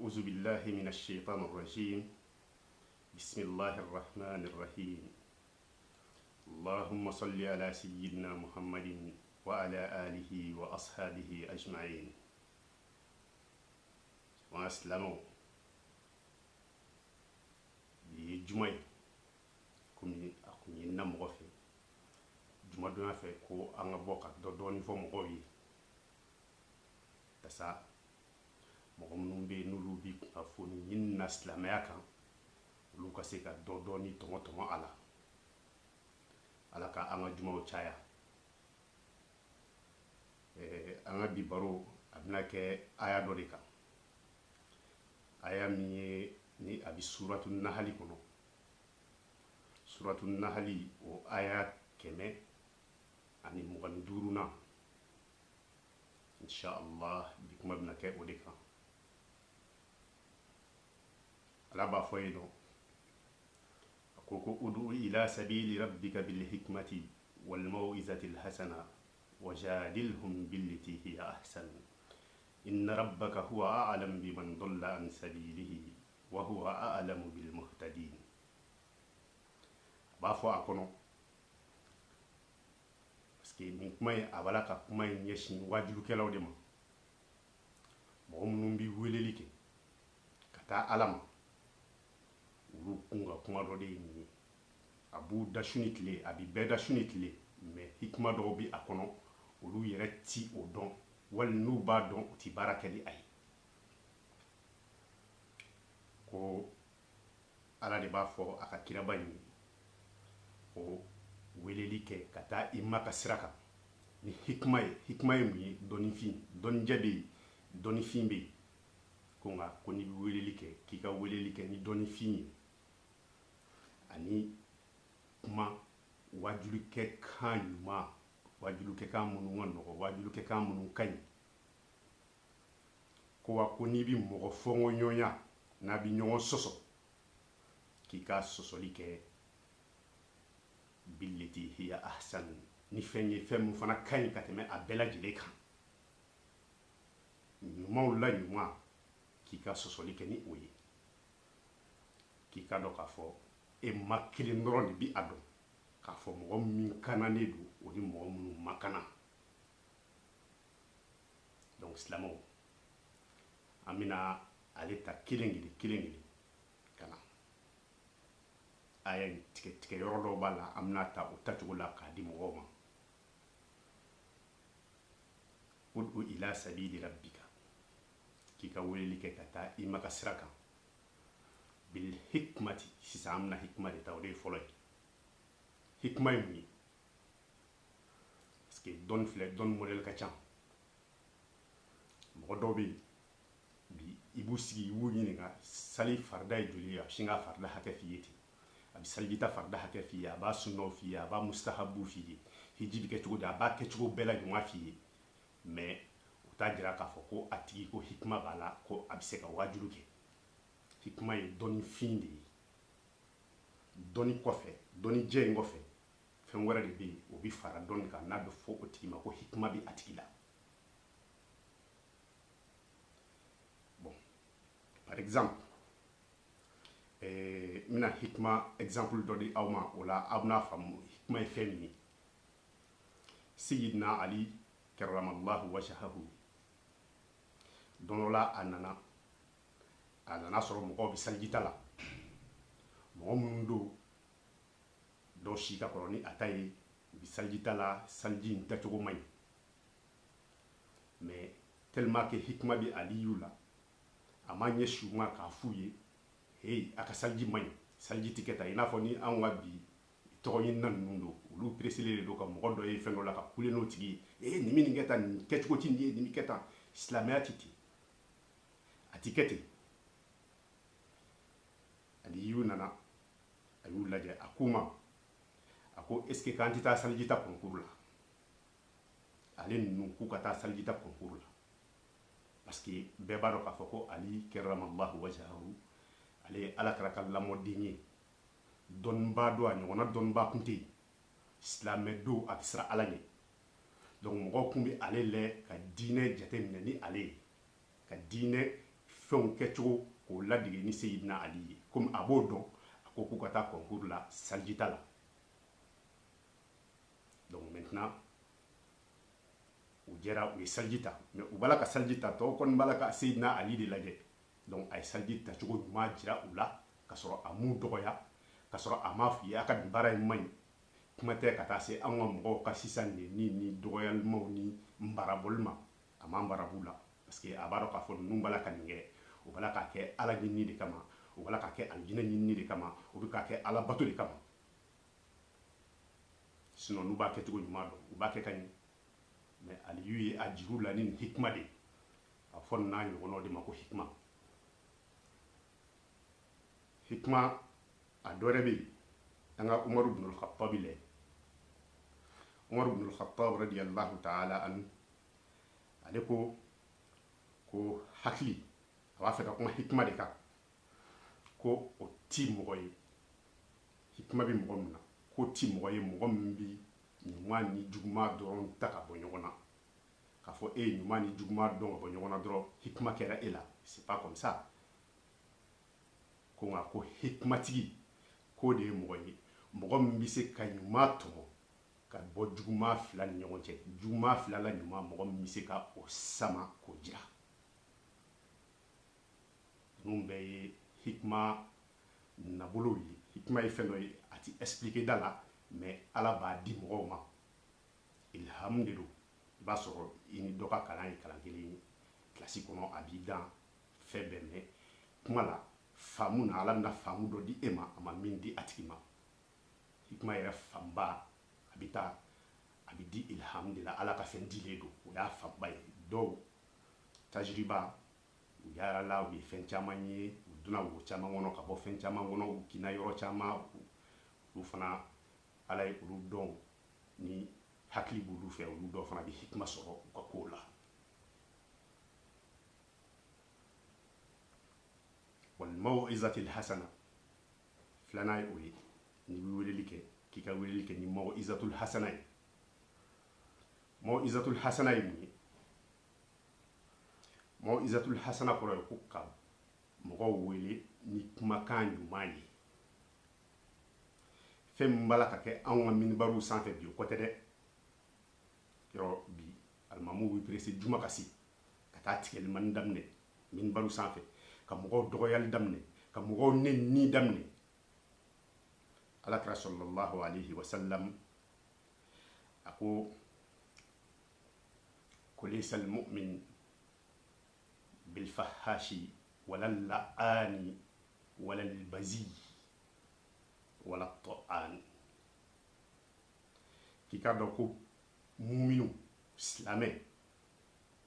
أعوذ بالله من الشيطان الرجيم. بسم الله الرحمن الرحيم. اللهم صل على سيدنا محمد وعلى آله وأصحابه أجمعين. وأسلموا بجمعي كمي أكوني نمغفي جمع دونا في كو أنغبوكا دوني فمغوي تسا mɔgɔ minnu bɛ yen n'olu bi kunnafoni ɲini na silamɛya kan olu ka se ka dɔɔni tɔmɔ a la. Ala ka an ka jumaw caya. An ka bi baro a bɛna kɛ aya dɔ de kan, aya min ye ni a bɛ suratu nahali kɔnɔ. Suratu nahali o aya 125 na. Inshallah bi kuma bɛna kɛ o de kan. Ala b'a fɔ yen nɔ a ko ko udu ila sabili rabbika bil hikmati wal mau'izati al hasana wajadilhum billati hiya ahsan inna rabbaka huwa a'lam biman dalla an sabilihi wa huwa a'lamu bil muhtadin. B'a fɔ a kɔnɔ parce que nin kuma in a bala ka kuma in ɲɛsin wajulukɛlaw de ma, mɔgɔ minnu bi weleli kɛ ka taa Ala ma. Olu kun ka kuma dɔ de ye nin ye. A b'u da su ni tile, a bi bɛɛ da su ni tile, mais hikima dɔw bi a kɔnɔ olu yɛrɛ ti o dɔn, wali n'u b'a dɔn u ti baara kɛ ni a ye. Ko Ala de b'a fɔ a ka kiraba in ye ko weleli kɛ ka taa i ma ka sira kan ni hikima ye. Hikima ye mun ye? Dɔnnifin, dɔnnijɛ bɛ yen, dɔnnifin bɛ yen. Ko nka ko n'i bɛ weleli kɛ k'i ka weleli kɛ ni dɔnnifin ye ani kuma wajulukɛ kan ɲuman, wajulukɛ kan minnu ka nɔgɔ, wajulukɛ kan minnu ka ɲi. Ko wa ko n'i bɛ mɔgɔ fɔngɔ ɲɔnya n'a bɛ ɲɔgɔn sɔsɔ k'i ka sɔsɔli kɛ billati hiya ahsan, ni fɛn ye fɛn min fana ka ɲi ka tɛmɛ a bɛɛ lajɛlen kan. Ɲumanw la ɲuman k'i ka sɔsɔli kɛ ni o ye. K'i ka dɔn k'a fɔ e ma kelen dɔrɔn de bi a dɔn k'a fɔ mɔgɔ min kananen don o ni mɔgɔ minnu ma kana. Donc silamɛw an bɛna ale ta kelen kelen ka na. Aya in tigɛ yɔrɔ dɔw b'a la, an bɛna ta o tacogo la k'a di mɔgɔw ma. Udu ila sabili rabbika, k'i ka weleli kɛ ka taa i ma ka sira kan. Bil hikmati, sisan an bɛna hikma de ta, o de ye fɔlɔ ye. Hikma ye mun ye? Parce que dɔnni filɛ, dɔnni modèle ka ca. Mɔgɔ dɔw bɛ yen bi i b'u sigi i b'u ɲininka sali farida ye joli ye, a bɛ sin ka farida hakɛ f'i ye ten. A bɛ salijita farida hakɛ f'i ye, a b'a sunnaw f'i ye, a b'a mustahabu f'i ye, hiji bɛ kɛ cogo di, a b'a kɛcogo bɛɛ la ɲuman f'i ye. Mais u t'a jira k'a fɔ ko a tigi ko hikima b'a la, ko a bɛ se ka wajulu kɛ. Hikima ye dɔnnifin de ye. Dɔnni kɔfɛ, dɔnnijɛ in kɔfɛ, fɛn wɛrɛ de bɛ yen o bɛ fara dɔnni kan n'a bɛ fɔ o tigi ma ko hikima bɛ a tigi la. Bon, par exemple, n bɛna hikima exemple dɔ di aw ma, o la aw bɛna faamu hikima ye fɛn min ye. Sayyidina Ali karamallahu wajahahu, don dɔ la a nana sɔrɔ mɔgɔw bɛ salijita la. Mɔgɔ minnu don dɔw si ka kɔrɔ ni a ta ye, u bɛ salijita la, saliji in tacogo man ɲi. Mais tellement que hikima bɛ Aliyu la, a ma ɲɛsin u ma k'a f'u ye hey a ka saliji man ɲi, saliji tɛ kɛ tan. I n'a fɔ ni anw ka bi tɔgɔɲinina ninnu don, olu presselen de don ka mɔgɔ dɔ ye fɛn dɔ la ka kule n'o tigi ye nin bɛ nin kɛ tan, nin kɛcogo tɛ nin ye, nin bɛ kɛ tan. Silamɛya tɛ ten, a tɛ kɛ ten. Aliyu nana a y'u lajɛ, a k'u ma, a ko est ce que k'an tɛ taa salijita concours la? Ale ninnu k'u ka taa salijita concours la parce que bɛɛ b'a dɔn k'a fɔ ko Ali karamallahu wajahahu ale ye Alakira ka lamɔden ye. Dɔnnibaa don, a ɲɔgɔnna dɔnnibaa kun tɛ yen. Silamɛ don a bɛ siran Ala ɲɛ. Donc mɔgɔw kun bɛ ale lajɛ ka diinɛ jateminɛ ni ale ye, ka diinɛ fɛnw kɛcogo k'o ladege ni Seyidina Ali ye comme a b'o dɔn a ko k'u ka taa concours la saljita la. Donc maintenant u jɛra u ye salji ta mais u bala ka salji ta tɔw kɔni bala ka Seyidina Ali de lajɛ. Donc a ye salji ta cogo ɲuman jira u la ka sɔrɔ a m'u dɔgɔya ka sɔrɔ a m'a f'i ye a ka nin baara in man ɲi kuma tɛ ka taa se an ka mɔgɔw ka sisan ni dɔgɔyalimaw ni nbarabɔli ma a ma nbarabu la parce que a b'a dɔn k'a fɔ ninnu bala ka nin kɛ u bala k'a kɛ ala ɲinini de kama u bala k'a kɛ alijinɛ ɲinini de kama u bɛ k'a kɛ ala bato de kama sinon n'u b'a kɛcogo ɲuman dɔn u b'a kɛ ka ɲɛ mais aliyu ye a jiru la ni nin hikima de a fɔ nin n'a ɲɔgɔnnaw de ma ko hikima hikima a dɔ wɛrɛ bɛ yen an ka umaru ibn al-Khattab lɛ umaru ibn al-Khattab radiyallahu ta'ala anhu ale ko hakili a b'a fɛ ka kuma hikima de kan ko o ti mɔgɔ ye hikima bɛ mɔgɔ min na ko ti mɔgɔ ye mɔgɔ min bɛ ɲuman ni juguman dɔrɔn ta ka bɔ ɲɔgɔn na k'a fɔ e ye ɲuman ni juguman dɔn ka bɔ ɲɔgɔn na dɔrɔn hikima kɛra e la c'est pas comme ça ko nka ko hikimatigi k'o de ye mɔgɔ ye mɔgɔ min bɛ se ka ɲuman tɔmɔ ka bɔ juguman fila ni ɲɔgɔn cɛ juguman fila la ɲuman mɔgɔ min bɛ se ka o sama k'o jira ninnu bɛɛ ye hikima nabolow ye hikima ye fɛn dɔ ye a ti expliquer da la mais ala b'a di mɔgɔw ma ilhamu de don i b'a sɔrɔ i ni dɔ ka kalan ye kalan kelen ye kilasi kɔnɔ a b'i dan fɛn bɛɛ mɛn kuma la faamu na ala bɛna faamu dɔ di e ma a ma min di a tigi ma hikima yɛrɛ fanba a bɛ taa a bɛ di ilhamu de la ala ka fɛn dilen don o y'a fanba ye dɔw tajiriba u yaala u ye fɛn caman ye u donna wo caman kɔnɔ ka bɔ fɛn caman kɔnɔ u kina yɔrɔ caman olu fana ala ye olu dɔn ni hakili b'olu fɛ olu dɔw fana bɛ hikima sɔrɔ u ka kow la wal maw'izatil hasana filanan ye o ye n'i bɛ weleli kɛ k'i ka weleli kɛ ni maw'izatul hasana ye maw'izatul hasana ye mun ye maw'izatul hasana kɔrɔ ye ko ka mɔgɔw wele ni kumakan ɲuman ye fɛn min b'a la ka kɛ anw ka minibariw sanfɛ bi o kɔ tɛ dɛ yɔrɔ bi alimamuw bɛ perese juma ka se ka taa tigɛlimani daminɛ minibariw sanfɛ ka mɔgɔw dɔgɔyali daminɛ ka mɔgɔw nɛni daminɛ alakira sallallahu alayhi wa sallam a ko laysa al-mu'min bil-fahashi wala al-la'ani wala al-bazi wala at-ta'an k'i ka dɔn ko muminu silamɛ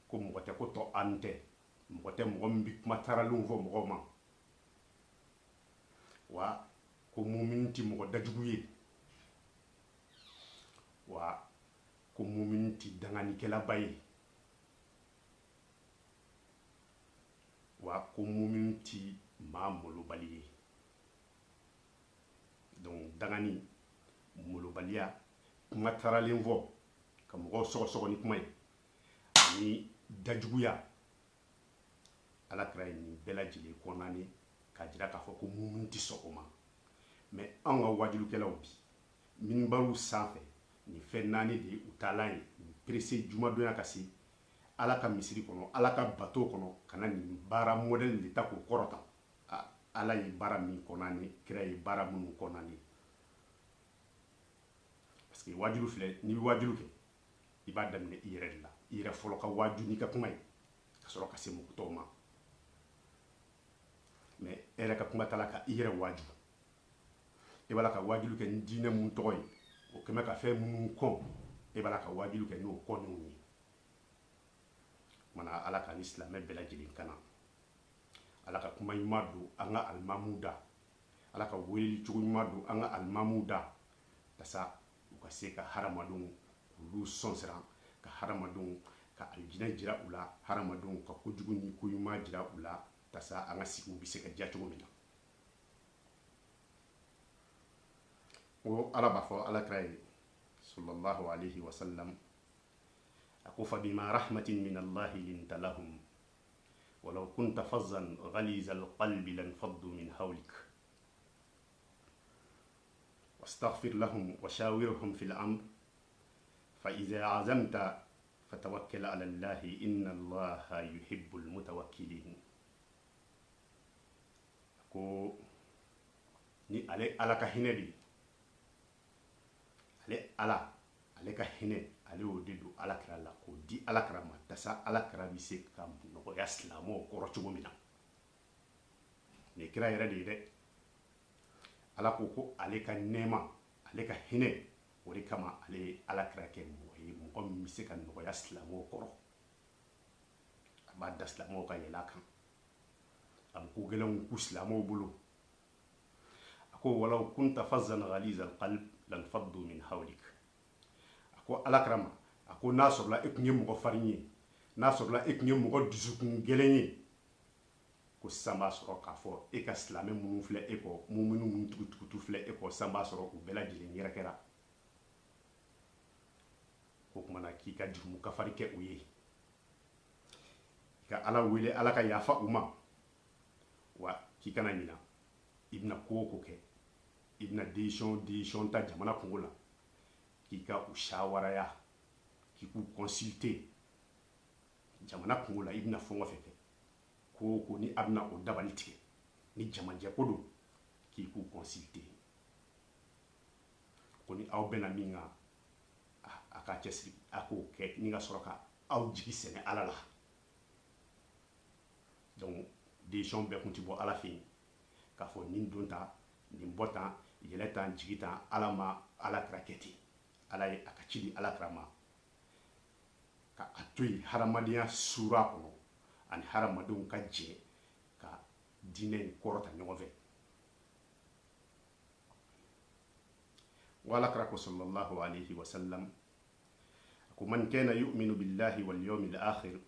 ko mɔgɔ tɛ ko ta'an tɛ mɔgɔ tɛ mɔgɔ min bɛ kuma taralenw fɔ mɔgɔw ma wa ko muminu tɛ mɔgɔ dajugu ye wa ko muminu tɛ danganikɛlaba ye wa ko muminu tɛ maa molobali ye donc dangani molobaliya kuma taralen fɔ ka mɔgɔw sɔgɔsɔgɔ ni kuma ye ani dajuguya alakira ye nin bɛɛ lajɛlen kɔnɔna k'a jira k'a fɔ ko muminu tɛ sɔn o ma mais anw ka wajulukɛlaw bi minibariw sanfɛ nin fɛn naani de ye u taalan ye nin perese jumadonya ka se ala ka misiri kɔnɔ ala ka bato kɔnɔ ka na nin baara modèle de ta k'o kɔrɔta ala ye baara min kɔnɔna kira ye baara minnu kɔnɔna parce que wajulu filɛ n'i bɛ wajulu kɛ i b'a daminɛ i yɛrɛ de la i yɛrɛ fɔlɔ ka waju n'i ka kuma ye ka sɔrɔ ka se mɔgɔ tɔw ma mais e yɛrɛ ka kuma t'a la ka i yɛrɛ waju e b'a la ka wajulu kɛ ni diinɛ mun tɔgɔ ye o kɛmɛ ka fɛn minnu kɔn e b'a la ka wajulu kɛ n'o kɔnenw ye mana ala ka ni silamɛ bɛɛ lajɛlen kana ala ka kuma ɲuman don an ka alimamuw da ala ka weleli cogo ɲuman don an ka alimamuw da tasa u ka se ka hadamadenw olu sɔnsiran ka hadamadenw ka alijinɛ jira u la hadamadenw ka kojugu ni ko ɲuman jira u la tasa an ka sigiw bɛ se ka diya cogo min na ko ala b'a fɔ alakira ye sallallahu alayhi wa sallam a ko fa bima rahmatin min allahi linta lahum ولو كنت فظا غليظ القلب لانفضوا من حولك واستغفر لهم وشاورهم في الأمر فإذا عزمت فتوكل على الله إن الله يحب المتوكلين. ko ni ale ala ka hinɛ de ale ka hinɛ ale y'o de don alakira la k'o di alakira ma tasa alakira bi se ka nɔgɔya silamɛw kɔrɔ cogo min na nin kira yɛrɛ de ye dɛ. ala ko ale ka nɛɛma ale ka hinɛ o de kama ale ye alakira kɛ mɔgɔ ye mɔgɔ min bi se ka nɔgɔya silamɛw kɔrɔ a b'a da silamɛw ka yɛlɛ kan a bɛ ko gɛlɛnw ku silamɛw bolo. a ko walaw kunta fazzan ghaliza alqalb lanfaddu min hawlik. a ko alakira ma a ko n'a sɔrɔla e tun ye mɔgɔ farin ye n'a sɔrɔla e tun ye mɔgɔ dusukun gɛlɛn ye ko sisan b'a sɔrɔ k'a fɔ e ka silamɛ minnu filɛ e kɔ muminu minnu tugutugutu filɛ e kɔ sisan b'a sɔrɔ u bɛɛ lajɛlen yɛrɛ kɛra ko kumana k'i ka jurumu kafari kɛ u ye ka ala wele ala ka yafa u ma wa k'i kana ɲina i bɛna ko o ko kɛ i bɛna décision ta jamana kungo la k'i ka u shawaraya k'i k'u consulter jamana kungo la i bɛna fɛn o fɛn kɛ ko ko ni a bɛna o dabali tigɛ ni jamajɛ ko don k'i k'u consulter ko ni aw bɛna min kan a k'a cɛsiri a k'o kɛ ni ka sɔrɔ ka aw jigi sɛnɛ ala la. donc décision bɛɛ kun ti bɔ ala fɛ yen k'a fɔ nin don tan nin bɔ tan yɛlɛ tan jigi tan ala ma alakira kɛ ten ala ye a ka ci di alakira ma ka a to yen hadamadenya sura kɔnɔ ani hadamadenw ka jɛ ka diinɛ in kɔrɔta ɲɔgɔn fɛ. wa alakira ko sallallahu alayhi wa sallam ko man kana yu'minu billahi wal yawmil akhir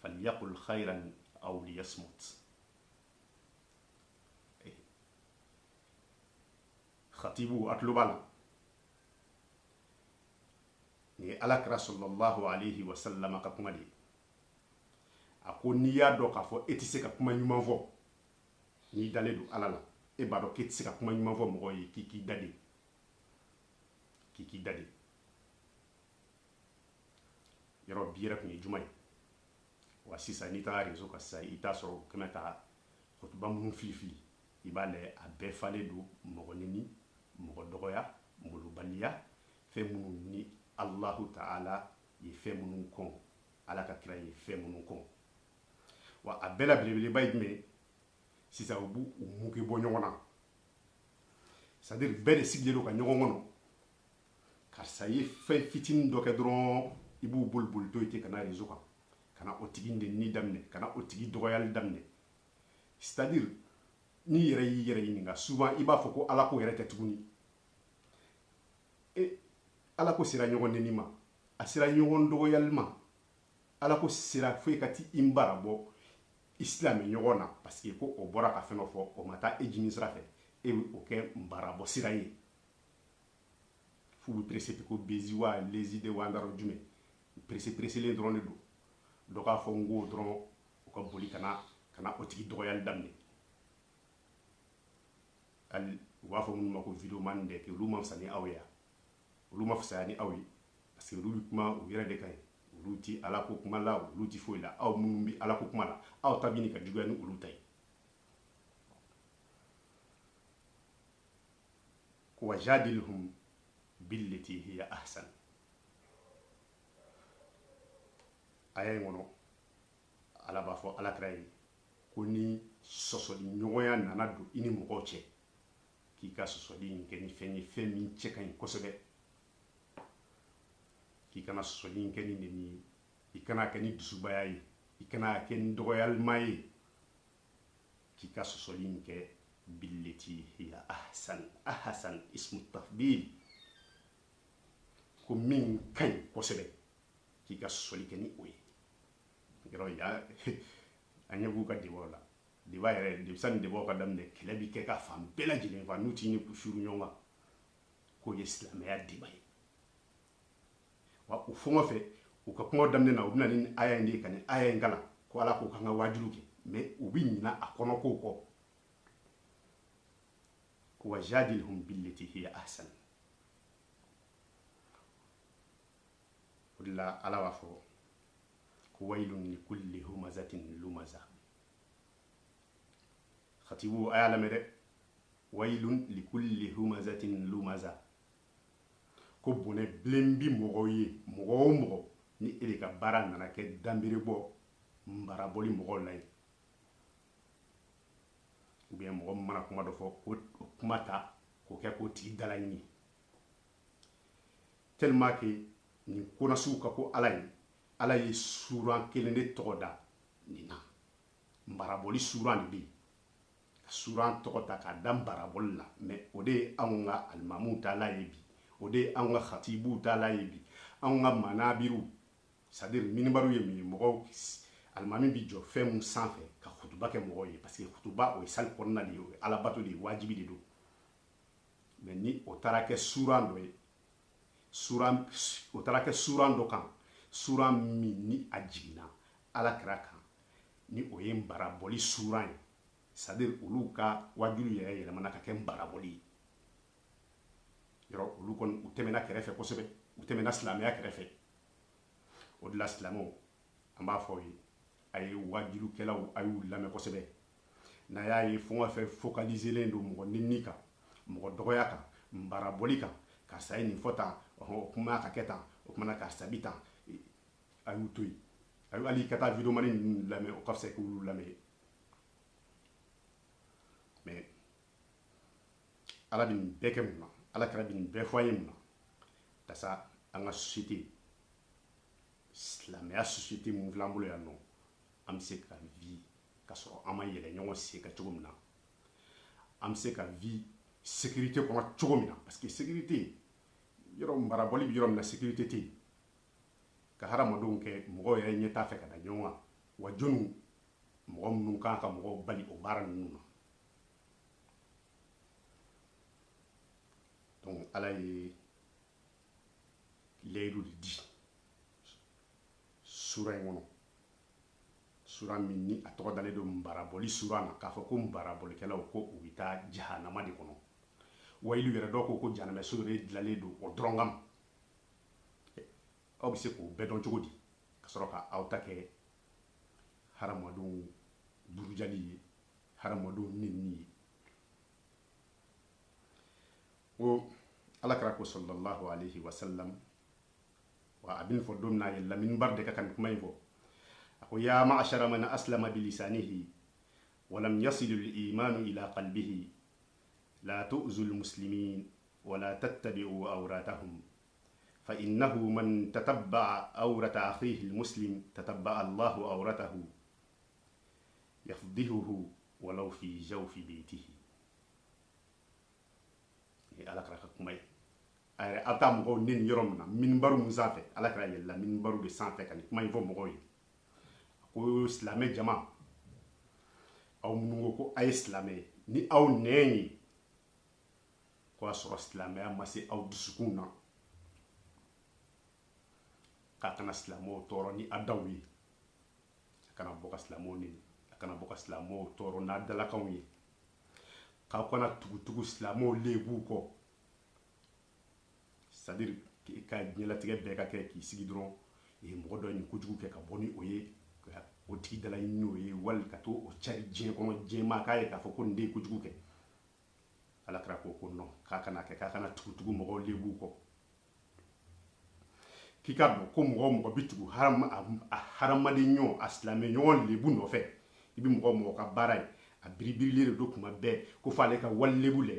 falyaqul khayran aw liyasmut. khatibu atlubala ni alakira sallallahu alayhi wa sallam ka kuma de a ko n'i y'a dɔn k'a fɔ e tɛ se ka kuma ɲuman fɔ n'i dalen don ala la e b'a dɔn k'e tɛ se ka kuma ɲuman fɔ mɔgɔ ye k'i k'i da de yɔrɔ bi yɛrɛ tun ye juma ye wa sisan n'i taara réseau kan sisan i t'a sɔrɔ u kɛmɛ ka kutuba minnu filifili i b'a lajɛ a bɛɛ falen don mɔgɔ neni mɔgɔ dɔgɔya molobaliya fɛn minnu ni Allahu ta'ala ye fɛn minnu kɔn ala ka kira ye fɛn minnu kɔn wa a bɛɛ la belebeleba ye jumɛn sisan u b'u muge bɔ ɲɔgɔn na c'est à dire bɛɛ de sigilen don ka ɲɔgɔn kɔnɔ karisa ye fɛn fitinin dɔ kɛ dɔrɔn i b'u boli to yen ka na réseau kan ka na o tigi nɛni daminɛ ka na o tigi dɔgɔyali daminɛ c'est à dire n'i yɛrɛ y'i yɛrɛ ɲininka souvent i b'a fɔ ko ala ko yɛrɛ tɛ tuguni ala ko sera ɲɔgɔn nɛni ma a sera ɲɔgɔn dɔgɔyali ma ala ko sera fo ka ti i bara bɔ i silamɛ ɲɔgɔn na parce que ko o bɔra ka fɛn dɔ fɔ o ma taa e jimi sira fɛ e bɛ o kɛ bara bɔ sira ye f'u bɛ pressé ko bezi wa lezi de wa an darɔ jumɛn presselen dɔrɔn de don dɔ k'a fɔ n ko dɔrɔn u ka boli ka na o tigi dɔgɔyali daminɛ hali u b'a fɔ minnu ma ko vidéo man dɛ kɛ olu ma fisa ni aw ye olu ma fisaya ni aw ye parce que olu bɛ kuma u yɛrɛ de ka ɲi olu ti ala ko kuma la olu ti foyi la aw minnu bɛ ala ko kuma la aw ta bɛ ka juguya ni olu ta ye ko wajadilhum billati hiya ahsan aya in kɔnɔ ala b'a fɔ alakira ye ko ni sɔsɔli ɲɔgɔnya nana don i ni mɔgɔw cɛ k'i ka sɔsɔli in kɛ ni fɛn ye fɛn min cɛ ka ɲi kosɛbɛ k'i kana sɔsɔli in kɛ ni nɛni ye i kana kɛ ni dusubaya ye i kana kɛ ni dɔgɔyalima ye k'i ka sɔsɔli in kɛ billati hiya ahsan ismu tafdil ko min ka ɲi kosɛbɛ k'i ka sɔsɔli kɛ ni o ye yɔrɔ ya an ɲɛ b'u ka debaw la deba yɛrɛ sani debaw ka daminɛ kɛlɛ bi kɛ ka fan bɛɛ lajɛlen fa n'u t'i ni furu ɲɔgɔn kan k'o ye silamɛya deba ye wa u fɛn o fɛn u ka kuma daminɛ na u bɛna ni aya in de ye ka ni aya in kalan ko ala k'o kan ka wajibu kɛ mais u bi ɲina a kɔnɔkow kɔ wajadilhum billati hiya ahsan o de la ala b'a fɔ ko wailun likulli humazatin lumaza khatibu a y'a lamɛn dɛ wailun likulli humazatin lumaza ko bɔnɛ bilen bi mɔgɔw ye mɔgɔ o mɔgɔ ni e de ka baara nana kɛ danbere bɔ nbarabɔli mɔgɔw la ye ou bien mɔgɔ min mana kuma dɔ fɔ ko kuma ta k'o kɛ k'o tigi dala ɲini tellement que nin konasiw ka ko ala ye suran kelen de tɔgɔ da nin na nbarabɔli suran de bɛ yen ka suran tɔgɔ ta k'a da nbarabɔli la mais o de ye anw ka alimamuw taala ye bi o de ye anw ka khatibuw taala ye bi anw ka manabiru c'est à dire minibaru ye min ye mɔgɔw alimami bi jɔ fɛn mun sanfɛ ka khutuba kɛ mɔgɔw ye parce que khutuba o ye sali kɔnɔna de ye o ye alabato de ye wajibi de don mais ni o taara kɛ suran dɔ ye o taara kɛ suran dɔ kan suran min ni a jiginna alakira kan ni o ye nbarabɔli suran ye c'est à dire olu ka wajibi yɛrɛ yɛlɛmana ka kɛ nbarabɔli ye yɔrɔ olu kɔni u tɛmɛna kɛrɛfɛ kosɛbɛ u tɛmɛna silamɛya kɛrɛfɛ o de la silamɛw an b'a fɔ ye a ye wajulukɛlaw a y'u lamɛn kosɛbɛ n'a y'a ye fɛn o fɛn focaliselen don mɔgɔ nini kan mɔgɔ dɔgɔya kan nbarabɔli kan karisa ye nin fɔ tan o kuma ka kɛ tan o kumana karisa bi tan a y'u to yen hali ka taa vidéo mani ninnu lamɛn o ka fisa k'olu lamɛn mais ala bɛ nin bɛɛ kɛ mun na ala kɛra bɛ nin bɛɛ fɔ an ye mun na tasa an ka société silamɛya société mun filɛ an bolo yan nɔ an bɛ se ka vie ka sɔrɔ an ma yɛlɛ ɲɔgɔn sen kan cogo min na an bɛ se ka vie sécurité kɔnɔ cogo min na parce que sécurité yɔrɔ marabɔli bɛ yɔrɔ min na sécurité tɛ yen ka hadamadenw kɛ mɔgɔw yɛrɛ ɲɛ t'a fɛ ka da ɲɔgɔn kan wa jɔnniw mɔgɔ minnu kan ka mɔgɔw bali o baara ninnu na donc ala ye layidu de di sura in kɔnɔ sura min ni a tɔgɔ dalen don nbarabɔli sura na k'a fɔ ko nbarabɔlikɛlaw ko u bɛ taa jahanama de kɔnɔ wayilu yɛrɛ dɔw ko jahanama so yɛrɛ dilanlen don o dɔrɔn kama aw bɛ se k'o bɛɛ dɔn cogo di ka sɔrɔ ka aw ta kɛ hadamadenw burujali ye hadamadenw neni ye ko alakira ko sallallahu alaihi wasallam wa a bɛ nin fɔ don min na a yɛlɛla minbar de ka kan kuma in fɔ a ko ya ma'ashara man aslama bilisanihi walam yasilu al-imanu ila qalbihi la tu'zu al-muslimin wala tattabi'u awratahum فإنه من تتبع أورة أخيه المسلم تتبع الله أورته يفضحه ولو في جوف بيته ala kɛra ka kuma ye a yɛrɛ a bɛ taa mɔgɔw neni yɔrɔ min na minibaru min sanfɛ ala kɛra yɛlɛla minibaru de sanfɛ ka nin kuma in fɔ mɔgɔw ye a ko silamɛ jama aw minnu ko ko a ye silamɛ ye ni aw nɛn ye ko a sɔrɔ silamɛya ma se aw dusukun na k'a kana silamɛw tɔɔrɔ ni a daw ye a kana bɔ ka silamɛw neni a kana bɔ ka silamɛw tɔɔrɔ n'a dalakanw ye k'aw kana tugutugu silamɛw lebu kɔ c'est à dire ka diɲɛlatigɛ bɛɛ ka kɛ k'i sigi dɔrɔn mɔgɔ dɔ ye nin kojugu kɛ ka bɔ ni o ye ka o tigi dala ɲini o ye wali ka to o cari diɲɛ kɔnɔ diɲɛmaa k'a ye k'a fɔ ko nin de ye kojugu kɛ ala kɛra ko non k'a kana kɛ k'a kana tugutugu mɔgɔw lebu kɔ k'i ka dɔn ko mɔgɔ o mɔgɔ bi tugu a hadamaden ɲɔgɔn a silamɛ ɲɔgɔn lebu nɔfɛ i bi mɔgɔ mɔgɔ ka baara ye a biribirilen de don kuma bɛɛ ko f'ale ka wali lebu lɛ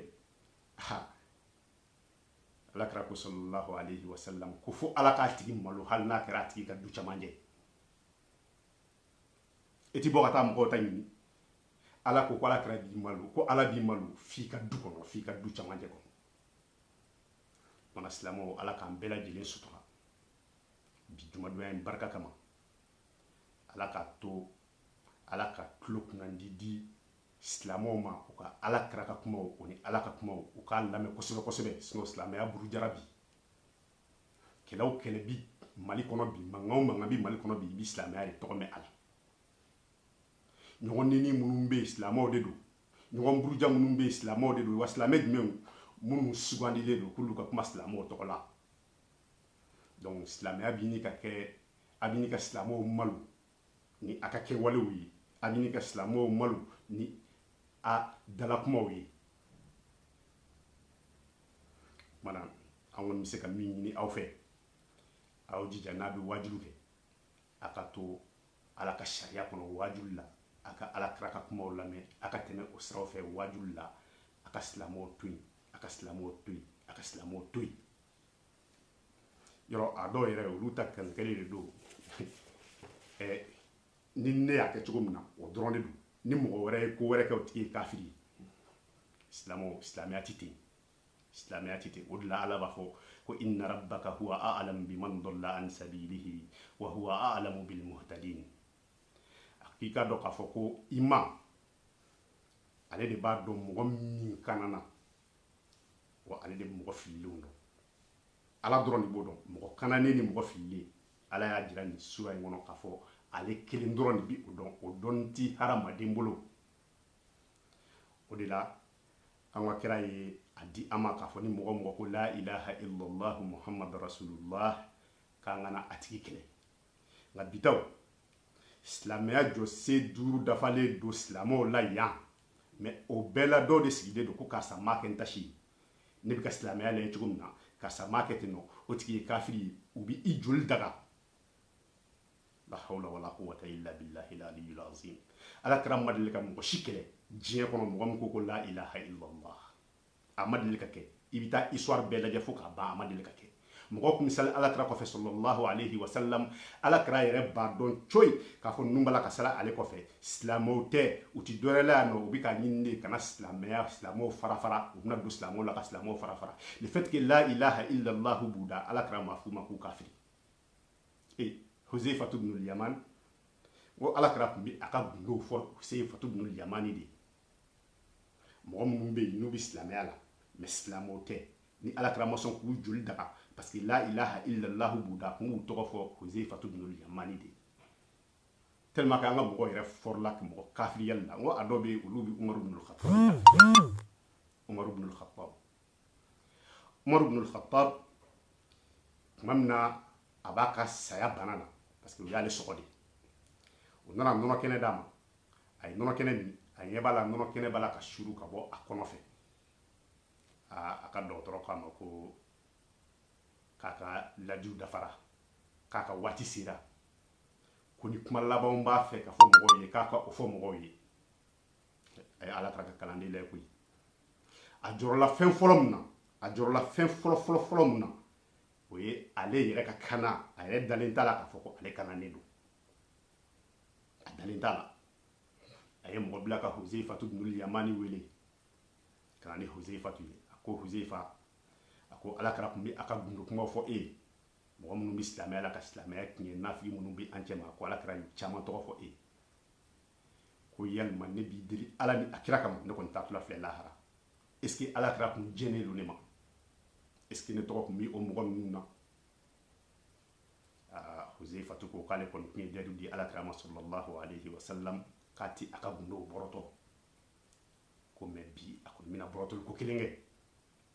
ala kɛra ko sallallahu alaihi wasallam ko fo ala k'a tigi malo hali n'a kɛra a tigi ka du camancɛ i ti bɔ ka taa mɔgɔw ta ɲini ala ko ala kɛra b'i malo ko ala b'i malo f'i ka du kɔnɔ f'i ka du camancɛ kɔnɔ mana silamɛw ala k'an bɛɛ lajɛlen sutura bi jumadonya in barika kama ala k'a to ala ka tulo kunnandi di silamɛw ma u ka ala kɛra ka kumaw o ni ala ka kumaw u k'a lamɛn kosɛbɛ kosɛbɛ sinon silamɛya burujara bi kɛlɛw kɛlɛ bi mali kɔnɔ bi mankan o mankan bi mali kɔnɔ bi i bi silamɛya de tɔgɔ mɛn a la ɲɔgɔn nini minnu bɛ yen silamɛw de don ɲɔgɔn buruja minnu bɛ yen silamɛw de don wa silamɛ jumɛnw minnu sugandilen don k'olu ka kuma silamɛw tɔgɔ la donc silamɛya bɛ ɲini ka kɛ a bɛ ɲini ka silamɛw malo ni a ka kɛwalew ye a bɛ ɲini ka silamɛw malo ni a dalakumaw ye mana an kɔni bɛ se ka min ɲini aw fɛ aw jija n'a bɛ wajibi kɛ a ka to ala ka sariya kɔnɔ wajibi la a ka ala kira ka kumaw lamɛn a ka tɛmɛ o siraw fɛ wajibi la a ka silamɛw to yen a ka silamɛw to yen a ka silamɛw to yen yɔrɔ a dɔw yɛrɛ olu ta kɛlɛkɛlen de don ni ne y'a kɛ cogo min na o dɔrɔn de don ni mɔgɔ wɛrɛ ye ko wɛrɛ kɛ o tigi ye kafiri ye silamɛya tɛ ten silamɛya tɛ ten o de la ala b'a fɔ ko inna rabbaka huwa a'lamu biman dalla an sabilihi wa huwa a'lamu bil muhtadin k'i ka dɔn k'a fɔ ko ima ale de b'a dɔn mɔgɔ min kanana wa ale de bɛ mɔgɔ fililenw dɔn ala dɔrɔn de b'o dɔn mɔgɔ kananen ni mɔgɔ fililen ala y'a jira nin sura in kɔnɔ k'a fɔ ale kelen dɔrɔn de bɛ o dɔn o dɔn ti hadamaden bolo o de la an ka kira ye a di an ma k'a fɔ ni mɔgɔ mɔgɔ ko la ilaha illallah muhammad rasulullah k'an kana a tigi kɛlɛ nka bitaw silamɛya jɔsen 5 dafalen don silamɛw la yan mɛ o bɛɛ la dɔw de sigilen don ko karisa maa kɛ n tasi ye ne bɛ ka silamɛya lajɛ cogo min na karisa maa kɛ ten nɔ o tigi ye kafiri ye u bɛ i joli daga la hawla wala quwwata illa billahi al-aliyyil azim ala kɛra ma deli ka mɔgɔ si kɛlɛ diɲɛ kɔnɔ mɔgɔ min ko ko la ilaha illallah a ma deli ka kɛ i bɛ taa histoire bɛɛ lajɛ fo k'a ban a ma deli ka kɛ mɔgɔ kun misali ala kɛra kɔfɛ sallallahu alaihi wa sallam ala kɛra yɛrɛ b'a dɔn coyi k'a fɔ ninnu b'a la ka sala ale kɔfɛ silamɛw tɛ u ti dɔwɛrɛ la yan nɔ u bɛ ka ɲini de kana silamɛw fara u bɛna don silamɛw la ka silamɛw fara le fait que la ilaha illallah b'u da ala kɛra ma f'u ma k'u kafiri Huzaifa ibn al-Yaman ko ala kɛra tun bɛ a ka gundow fɔ Huzaifa ibn al-Yamani de mɔgɔ minnu bɛ yen n'u bɛ silamɛya la mɛ silamɛw tɛ ni ala kɛra ma sɔn k'u joli daga parce que la ilaha illallah b'u da kun b'u tɔgɔ fɔ Huzaifa ibn al-Yamani de tellement que an ka mɔgɔ yɛrɛ fɔrɔla ka mɔgɔ kafiriyali la n ko a dɔw bɛ yen olu bɛ Umaru ibn al-Khattab Umaru ibn al-Khattab tuma min na a b'a ka saya bana na parce que o y'ale sɔgɔ de o nana nɔnɔ kɛnɛ d'a ma a ye nɔnɔ kɛnɛ min a ɲɛ b'a la nɔnɔ kɛnɛ b'a la ka suru ka bɔ a kɔnɔ fɛ a ka dɔgɔtɔrɔ k'a ma ko k'a ka lajiw dafara k'a ka waati sera ko ni kuma labanw b'a fɛ ka fɔ mɔgɔw ye k'a ka o fɔ mɔgɔw ye a ye ala ka kalanden lajɛ koyi a jɔrɔla fɛn fɔlɔ min na a jɔrɔla fɛn fɔlɔ min na o ye ale yɛrɛ ka kana a yɛrɛ dalen t'a la k'a fɔ ko ale kananen don a dalen t'a la a ye mɔgɔ bila ka Huzaifa ibn al-Yamani wele ka na ni Huzaifa ye a ko Huzaifa a ko ala kɛra tun bɛ a ka gundo kumaw fɔ e ye mɔgɔ minnu bɛ silamɛya la ka silamɛya tiɲɛ nafili minnu bɛ an cɛ ma ko ala kɛra yu caman tɔgɔ fɔ e ye ko yalima ne b'i deli ala ni a kira kama ne kɔni taatɔla filɛ lahara est ce que ala kɛra tun jɛnnen don ne ma est ce que ne tɔgɔ tun bɛ o mɔgɔ ninnu na Huzaifa ko k'ale kɔni tun ye dɛdu di ala kɛra ma sallallahu alaihi wa sallam k'a ti a ka gundow bɔrɔtɔ ko mɛ bi a kɔni bɛna bɔrɔtɔli ko kelen kɛ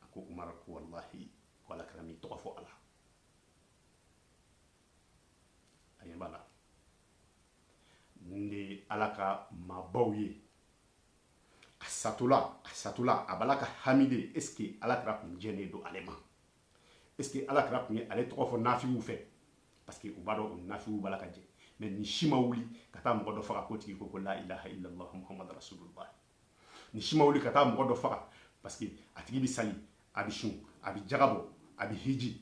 a ko Umar ko wallahi ko ala kɛra m'i tɔgɔ fɔ ala a ɲɛ b'a la nin de ye ala ka maabaw ye a satula a b'a la ka hami de est ce que ala kɛra tun jɛnnen don ale ma est ce que ala kɛra tun ye ale tɔgɔ fɔ nafigiw fɛ parce que u b'a dɔn o nafigiw b'a la ka jɛ mais ni si ma wuli ka taa mɔgɔ dɔ faga ko tigi ko la ilaha illallah muhammad rasulullah ni si ma wuli ka taa mɔgɔ dɔ faga parce que a tigi bɛ sali a bɛ sun a bɛ jagabɔ a bɛ hiji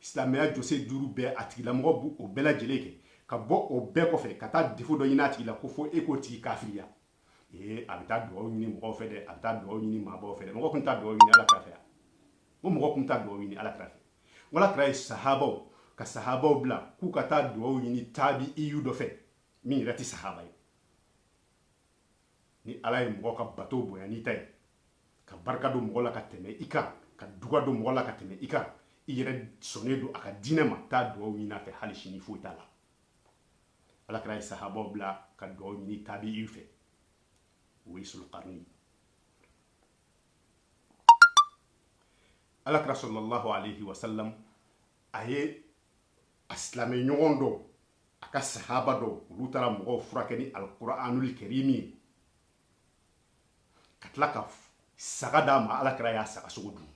silamɛya jɔsen 5 bɛɛ a tigilamɔgɔ b'o bɛɛ lajɛlen kɛ ka bɔ o bɛɛ kɔfɛ ka taa défaut dɔ ɲini a tigi la ko fo e k'o tigi kafiriya a bɛ taa dugawu ɲini mɔgɔw fɛ dɛ a bɛ taa dugawu ɲini maabaw fɛ dɛ mɔgɔ kun t'a dugawu ɲini ala kira fɛ o mɔgɔ kun t'a dugawu ɲini ala kira fɛ wala kira ye sahabaw ka sahabaw bila k'u ka taa dugawu ɲini tabi'iyu dɔ fɛ min yɛrɛ tɛ sahaba ye ni ala ye mɔgɔ ka bato bonya n'i ta ye ka barika don mɔgɔ la ka tɛmɛ i kan ka duga don mɔgɔ la ka tɛmɛ i kan i yɛrɛ sɔnnen don a ka diinɛ ma taa dugawu ɲini a fɛ hali sini foyi t'a la ala kira sahaba bla ka do ni tabi'i fe wisul qarni ala kira sallallahu alayhi wa sallam aye aslame ɲɔgɔn do aka sahaba do olu tara mɔgɔw furakɛ ni alquranul karimi ka tila ka saga d'a ma ala kira y'a saga sogo dun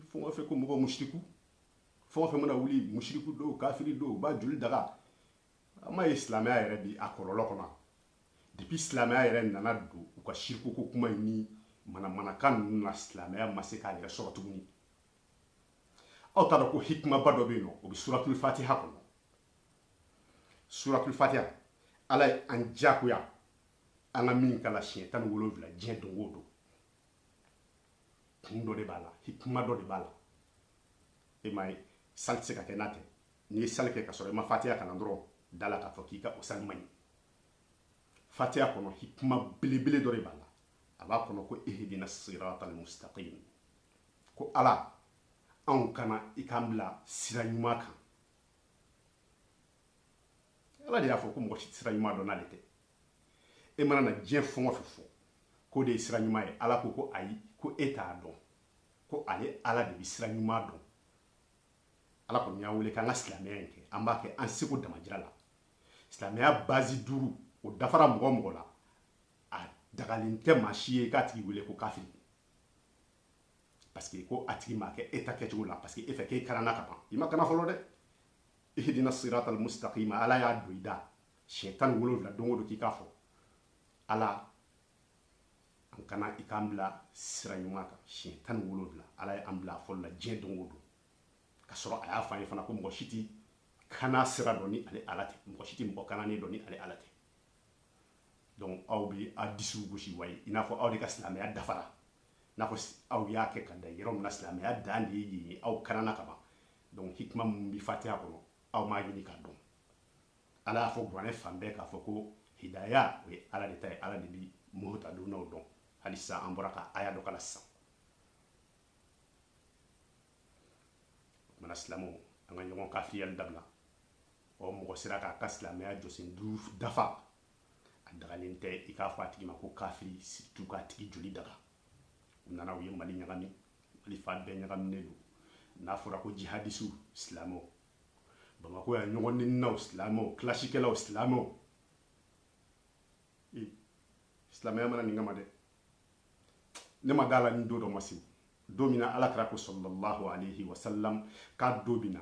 fɛn o fɛn ko mɔgɔ mushriku fɛn o fɛn mana wuli mushriku do kafiri do ba joli daga ama ye silamɛya yɛrɛ bi a kɔlɔlɔ kɔnɔ depuis silamɛya yɛrɛ nana don u ka shirku ko kuma ni manamanakan ninnu na silamɛya ma se k'a yɛrɛ sɔrɔ tuguni aw t'a dɔn ko hikmaba dɔ bɛ yen nɔ o bɛ suratul fatiha kɔnɔ suratul fatiha ala ye an jagoya an ka min kala siɲɛ 17 diɲɛ don o don kun dɔ de b'a la hikma dɔ de b'a la e ma ye sali tɛ se ka kɛ n'a tɛ n'i ye sali kɛ ka sɔrɔ i ma fatiha kalan dɔrɔn da la k'a fɔ k'i ka o sali man ɲi fatiha kɔnɔ hikma belebele dɔ de b'a la a b'a kɔnɔ ko ihdina siratal mustaqim ko ala anw kana i k'an bila sira ɲuman kan ala de y'a fɔ ko mɔgɔ si tɛ sira ɲuman dɔn n'ale tɛ e mana na diɲɛ fɛn o fɛn fɔ k'o de ye sira ɲuman ye ala ko ayi ko e t'a dɔn ko ale ala de bɛ sira ɲuman dɔn ala kɔni y'an wele k'an ka silamɛya in kɛ an b'a kɛ an seko damajira la silamɛya bazi 5 o dafara mɔgɔ o mɔgɔ la a dagalen tɛ maa si ye k'a tigi wele ko kafiri parce que ko a tigi m'a kɛ e ta kɛcogo la parce que e fɛ k'e kalanna ka ban i ma kana fɔlɔ dɛ ihdina siratal mustaqim ala y'a don i da siɲɛ 17 don o don k'i k'a fɔ ala an kana i k'an bila sira ɲuman kan siɲɛ 17 ala ye an bila fɔlɔ la diɲɛ don o don ka sɔrɔ a y'a fɔ an ye fana ko mɔgɔ si tɛ kana sira dɔn ni ale ala tɛ mɔgɔ si tɛ mɔgɔ kananen dɔn ni ale ala tɛ donc aw bɛ a disiw gosi wayi i n'a fɔ aw de ka silamɛya dafara n'a fɔ aw y'a kɛ ka da yɔrɔ min na silamɛya dan de ye yen ye aw kanana ka ban donc hikima min bɛ fatiha kɔnɔ aw m'a ɲini k'a dɔn ala y'a fɔ kuranɛ fan bɛɛ k'a fɔ ko hidaya o ye ala de ta ye ala de bɛ muhtadunnaw dɔn hali sisan an bɔra ka aya dɔ kala sisan o kumana silamɛw an ka ɲɔgɔn kafiyali dabila ɔ mɔgɔ sera k'a ka silamɛya jɔsen 5 dafa a dagalen tɛ i k'a fɔ a tigi ma ko kafiri surtout k'a tigi joli daga u nana u ye mali ɲagami mali fa bɛɛ ɲagaminen don n'a fɔra ko jihadisiw silamɛw bamako yan ɲɔgɔn neninaw silamɛw kilasikɛlaw silamɛw silamɛya mana nin kama dɛ ne ma d'a la ni don dɔ ma se don min na alakira ko sallallahu alayhi wa sallam k'a don bɛ na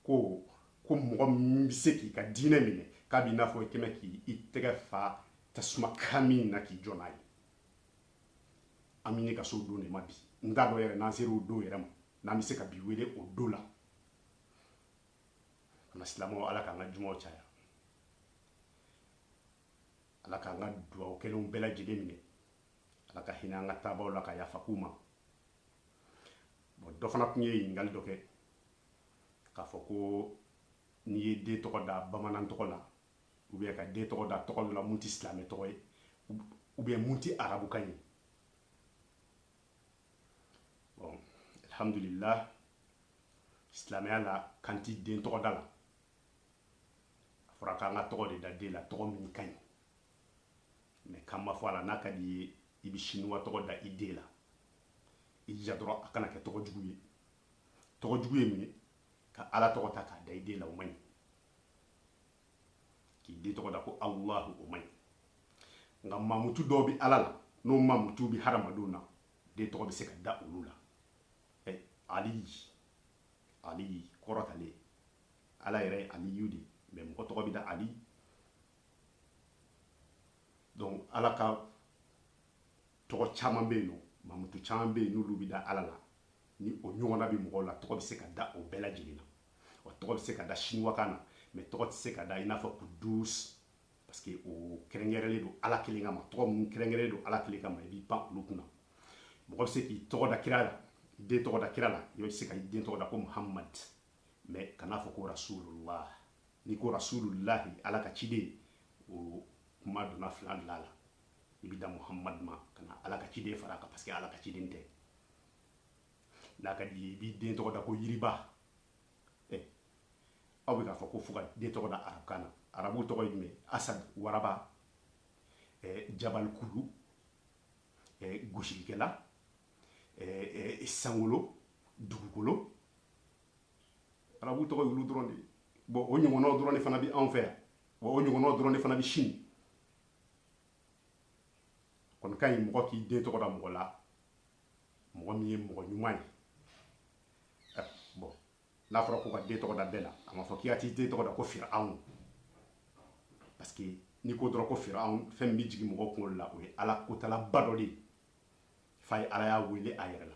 ko mɔgɔ min bɛ se k'i ka diinɛ minɛ k'a b'i n'a fɔ i kɛmɛ k'i tɛgɛ fa tasuma kan min na k'i jɔ n'a ye an bɛ ɲini ka se o don de ma bi n t'a dɔn yɛrɛ n'an sera o don yɛrɛ ma n'an bɛ se ka bi wele o don la kana silamɛw ala k'an ka jumaw caya ala k'an ka duwawu kɛlenw bɛɛ lajɛlen minɛ ala ka hinɛ an ka taabaw la ka yafa k'u ma bon dɔ fana tun ye ɲininkali dɔ kɛ k'a fɔ ko n'i ye den tɔgɔ da bamanan tɔgɔ la ou bien ka den tɔgɔ da tɔgɔ dɔ la mun tɛ silamɛ tɔgɔ ye ou bien mun tɛ arabukan ye bon alhamdulillah silamɛya la kan tɛ den tɔgɔ da la a fɔra k'an ka tɔgɔ de da den la tɔgɔ min ka ɲi mais kan ma fɔ a la n'a ka di ye i bɛ sinuwa tɔgɔ da i den la i jija dɔrɔn a kana kɛ tɔgɔ jugu ye tɔgɔ jugu ye mun ye ka ala tɔgɔ ta k'a da i den la o man ɲi k'i den tɔgɔ da ko alahu o man ɲi nka mamutu dɔw bɛ ala la n'o mamutu bɛ hadamadenw na den tɔgɔ bɛ se ka da olu la ali kɔrɔtalen ala yɛrɛ ye aliyu de mais mɔgɔ tɔgɔ bɛ da ali donc ala ka tɔgɔ caman bɛ yen nɔ mamutu caman bɛ yen n'olu bɛ da ala la ni o ɲɔgɔnna bɛ mɔgɔw la tɔgɔ bɛ se ka da o bɛɛ lajɛlen na o tɔgɔ bɛ se ka da sinuwakan na mais tɔgɔ tɛ se ka da i n'a fɔ kudus parce que o kɛrɛnkɛrɛnlen don ala kelen kama tɔgɔ minnu kɛrɛnkɛrɛnlen don ala kelen kama i b'i pan olu kunna mɔgɔ bɛ se k'i tɔgɔ da kira la i den tɔgɔ da kira la i bɛ se ka i den tɔgɔ da ko muhammad mais kana fɔ ko rasulullah n'i ko rasulullahi ala ka ciden o kuma donna filan la i bɛ da muhammad ma kana ala ka ciden fara kan parce que ala ka ciden tɛ n'a ka di ye i b'i den tɔgɔ da ko yiriba aw bɛ k'a fɔ ko fo ka den tɔgɔ da arabukan na arabu tɔgɔ ye jumɛn asad waraba jabal kulu gosilikɛla sankolo dugukolo arabu tɔgɔ ye olu dɔrɔn de bon o ɲɔgɔnnaw dɔrɔn de fana bɛ anw fɛ yan wa o ɲɔgɔnnaw dɔrɔn de fana bɛ sini kɔni ka ɲi mɔgɔ k'i den tɔgɔ da mɔgɔ la mɔgɔ min ye mɔgɔ ɲuman ye bon n'a fɔra ko ka den tɔgɔ da bɛɛ la a ma fɔ k'i ka t'i den tɔgɔ da ko Firaun parce que n'i ko dɔrɔn ko Firaun fɛn min bɛ jigin mɔgɔ kunkolo la o ye ala kotalaba dɔ de ye f'a ye ala y'a wele a yɛrɛ la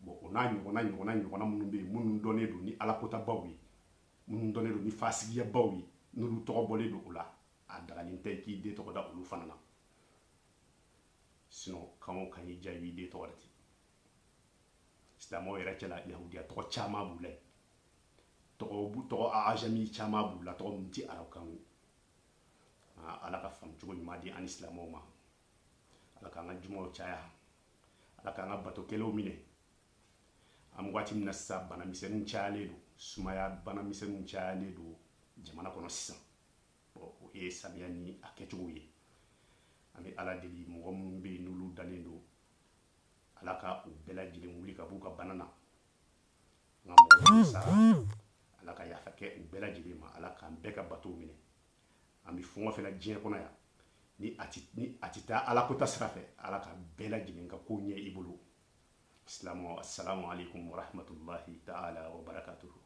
bon o n'a ɲɔgɔnna minnu bɛ yen minnu dɔnnen don ni ala kotabaw ye minnu dɔnnen don ni fasigiyabaw ye n'olu tɔgɔ bɔlen don o la a dagalen tɛ k'i den tɔgɔ da olu fana na sinon kan o kan y'i diya i b'i den tɔgɔ da ten silamɛw yɛrɛ cɛla yahudiya tɔgɔ caman b'u la tɔgɔ ajami caman b'u la tɔgɔ min tɛ arabukan ye ala ka faamu cogo ɲuman di an ni silamɛw ma ala k'an ka jumaw caya ala k'an ka batokɛlaw minɛ an bɛ waati min na sisan banamisɛnninw cayalen don sumaya banamisɛnninw cayalen don jamana kɔnɔ sisan bon o ye samiya ni a kɛcogo ye an bɛ ala deli mɔgɔ minnu bɛ yen n'olu dalen don ala ka u bɛɛ lajɛlen wuli ka b'u ka bana na nka mɔgɔ minnu sara ala ka yafa kɛ u bɛɛ lajɛlen ma ala k'an bɛɛ ka batow minɛ an bɛ fɛn o fɛn na diɲɛ kɔnɔ yan ni a tɛ taa ala kota sira fɛ ala ka bɛɛ lajɛlen ka ko ɲɛ i bolo silamɛw assalamu alaikum wa rahmatullahi ta'ala wa barakatuhu